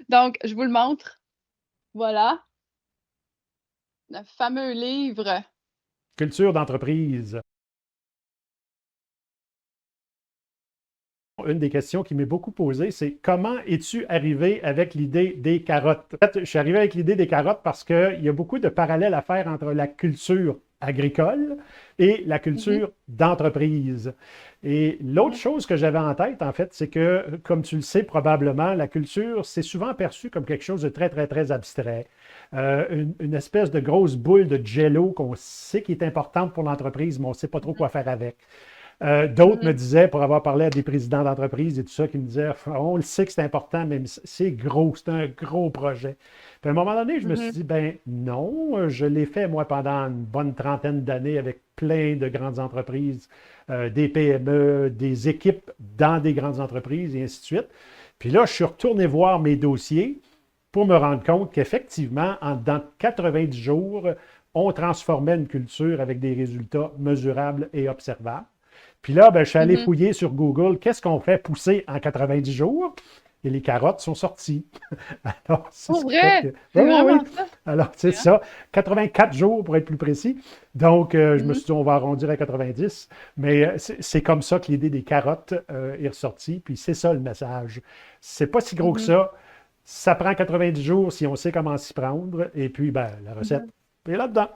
Donc, je vous le montre. Voilà, le fameux livre. Culture d'entreprise. Une des questions qui m'est beaucoup posée, c'est comment es-tu arrivé avec l'idée des carottes? En fait, je suis arrivé avec l'idée des carottes parce qu'il y a beaucoup de parallèles à faire entre la culture agricole et la Mmh culture d'entreprise. Et l'autre mh. chose que j'avais en tête, en fait, c'est que, comme tu le sais probablement, la culture, c'est souvent perçu comme quelque chose de très, très, très abstrait. Une espèce de grosse boule de jello qu'on sait qui est importante pour l'entreprise, mais on ne sait pas trop quoi faire avec. D'autres me Mmh. disaient, pour avoir parlé à des présidents d'entreprise et tout ça, qui me disaient, on le sait que c'est important, mais c'est gros, c'est un gros projet. Puis à un moment donné, je me suis Mmh. dit, ben non, je l'ai fait moi pendant une bonne trentaine d'années avec plein de grandes entreprises, des PME, des équipes dans des grandes entreprises et ainsi de suite. Puis là, je suis retourné voir mes dossiers pour me rendre compte qu'effectivement, dans 90 jours, on transformait une culture avec des résultats mesurables et observables. Puis là, ben, je suis allé Mmh. fouiller sur Google, qu'est-ce qu'on fait pousser en 90 jours? Et les carottes sont sorties. Alors, c'est Pour ce qui fait vrai? que. Oui, C'est oui, vraiment oui. ça? Alors, c'est OK, hein? ça. 84 jours pour être plus précis. Donc, je me Mmh. suis dit, on va arrondir à 90. Mais c'est comme ça que l'idée des carottes est ressortie. Puis c'est ça le message. C'est pas si gros que Mmh. ça. Ça prend 90 jours si on sait comment s'y prendre. Et puis, ben, la recette Mmh. est là-dedans.